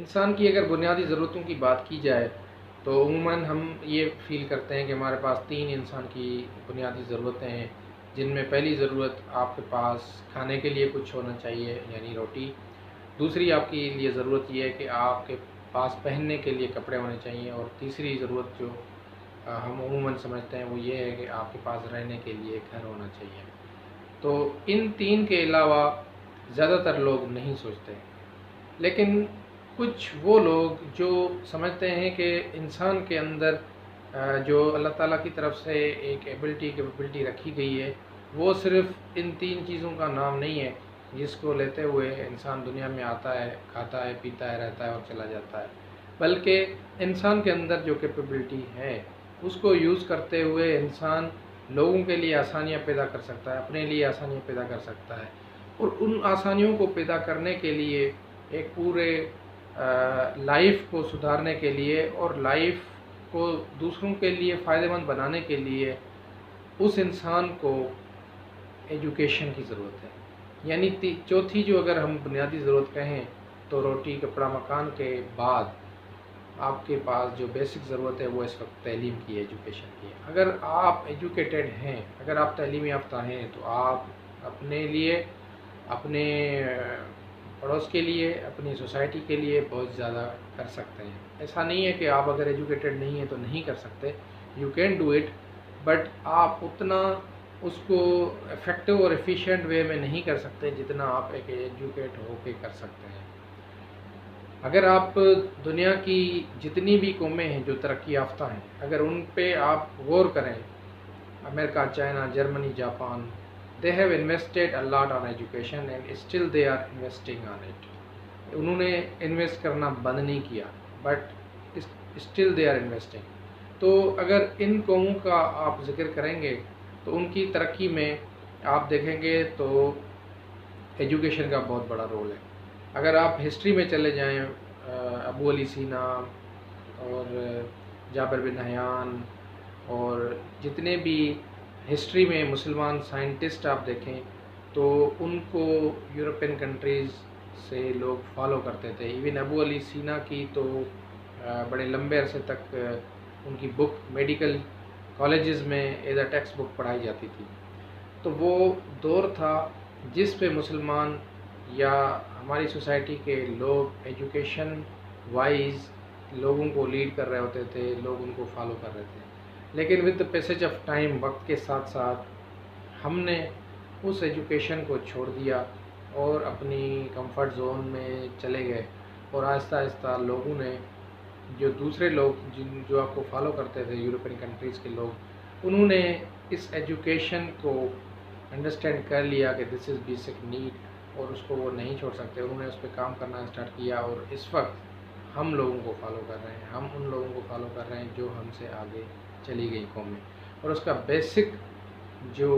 انسان کی اگر بنیادی ضرورتوں کی بات کی جائے تو عموماً ہم یہ فیل کرتے ہیں کہ ہمارے پاس 3 انسان کی بنیادی ضرورتیں ہیں، جن میں پہلی ضرورت آپ کے پاس کھانے کے لیے کچھ ہونا چاہیے یعنی روٹی۔ دوسری آپ کے لیے ضرورت یہ ہے کہ آپ کے پاس پہننے کے لیے کپڑے ہونے چاہیے، اور تیسری ضرورت جو ہم عموماً سمجھتے ہیں وہ یہ ہے کہ آپ کے پاس رہنے کے لیے گھر ہونا چاہیے۔ تو ان 3 کے علاوہ زیادہ تر لوگ نہیں سوچتے، لیکن کچھ وہ لوگ جو سمجھتے ہیں کہ انسان کے اندر جو اللہ تعالیٰ کی طرف سے ایک کیپبلٹی رکھی گئی ہے، وہ صرف ان 3 چیزوں کا نام نہیں ہے جس کو لیتے ہوئے انسان دنیا میں آتا ہے، کھاتا ہے، پیتا ہے، رہتا ہے اور چلا جاتا ہے، بلکہ انسان کے اندر جو کیپبلٹی ہے اس کو یوز کرتے ہوئے انسان لوگوں کے لیے آسانیاں پیدا کر سکتا ہے، اپنے لیے آسانیاں پیدا کر سکتا ہے، اور ان آسانیوں کو پیدا کرنے کے لیے ایک پورے لائف کو سدھارنے کے لیے اور لائف کو دوسروں کے لیے فائدہ مند بنانے کے لیے اس انسان کو ایجوکیشن کی ضرورت ہے۔ یعنی چوتھی جو اگر ہم بنیادی ضرورت کہیں تو روٹی کپڑا مکان کے بعد آپ کے پاس جو بیسک ضرورت ہے وہ اس وقت تعلیم کی، ایجوکیشن کی ہے۔ اگر آپ ایجوکیٹڈ ہیں، اگر آپ تعلیم یافتہ ہیں تو آپ اپنے لیے، اپنے پڑوس کے لیے، اپنی سوسائٹی کے لیے بہت زیادہ کر سکتے ہیں۔ ایسا نہیں ہے کہ آپ اگر ایجوکیٹڈ نہیں ہیں تو نہیں کر سکتے، you can do it, but آپ اتنا اس کو افیکٹو اور ایفیشینٹ وے میں نہیں کر سکتے جتنا آپ ایک ایجوکیٹ ہو کے کر سکتے ہیں۔ اگر آپ دنیا کی جتنی بھی قومیں ہیں جو ترقی یافتہ ہیں، اگر ان پہ آپ غور کریں، امریکہ، China, Germany, Japan, they have invested a lot on education and still they are investing on it. انہوں نے انویسٹ کرنا بند نہیں کیا، but still they are investing. تو اگر ان قوموں کا آپ ذکر کریں گے تو ان کی ترقی میں آپ دیکھیں گے تو ایجوکیشن کا بہت بڑا رول ہے۔ اگر آپ ہسٹری میں چلے جائیں، ابو علی سینا اور جابر بن حیان اور جتنے بھی ہسٹری میں مسلمان سائنٹسٹ آپ دیکھیں تو ان کو یورپین کنٹریز سے لوگ فالو کرتے تھے۔ ایون ابو علی سینا کی تو بڑے لمبے عرصے تک ان کی بک میڈیکل کالجز میں ایز اے ٹیکسٹ بک پڑھائی جاتی تھی۔ تو وہ دور تھا جس پہ مسلمان یا ہماری سوسائٹی کے لوگ ایجوکیشن وائز لوگوں کو لیڈ کر رہے ہوتے تھے، لوگ ان کو فالو کر رہے تھے، لیکن with the passage of time, وقت کے ساتھ ساتھ ہم نے اس ایجوکیشن کو چھوڑ دیا اور اپنی کمفرٹ زون میں چلے گئے، اور آہستہ آہستہ لوگوں نے جو دوسرے لوگ جو آپ کو فالو کرتے تھے یورپین کنٹریز کے لوگ، انہوں نے اس ایجوکیشن کو انڈرسٹینڈ کر لیا کہ دس از بیسک نیڈ اور اس کو وہ نہیں چھوڑ سکتے، انہوں نے اس پہ کام کرنا اسٹارٹ کیا، اور اس وقت ہم لوگوں کو فالو کر رہے ہیں، ہم ان لوگوں کو فالو کر رہے ہیں جو ہم سے آگے چلی گئی قومیں، اور اس کا بیسک جو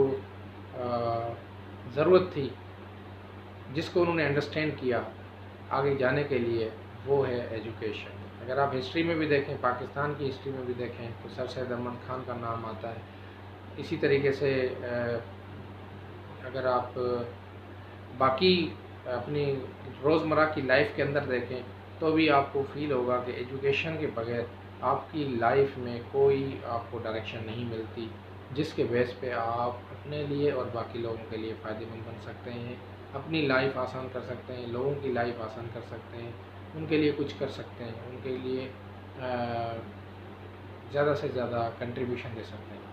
ضرورت تھی جس کو انہوں نے انڈرسٹینڈ کیا آگے جانے کے لیے، وہ ہے ایجوکیشن۔ اگر آپ ہسٹری میں بھی دیکھیں، پاکستان کی ہسٹری میں بھی دیکھیں تو سر سید احمد خان کا نام آتا ہے۔ اسی طریقے سے اگر آپ باقی اپنی روزمرہ کی لائف کے اندر دیکھیں تو بھی آپ کو فیل ہوگا کہ ایجوکیشن کے بغیر آپ کی لائف میں کوئی آپ کو ڈائریکشن نہیں ملتی، جس کے بیس پہ آپ اپنے لیے اور باقی لوگوں کے لیے فائدہ مند بن سکتے ہیں، اپنی لائف آسان کر سکتے ہیں، لوگوں کی لائف آسان کر سکتے ہیں، ان کے لیے کچھ کر سکتے ہیں، ان کے لیے زیادہ سے زیادہ کنٹریبیوشن دے سکتے ہیں۔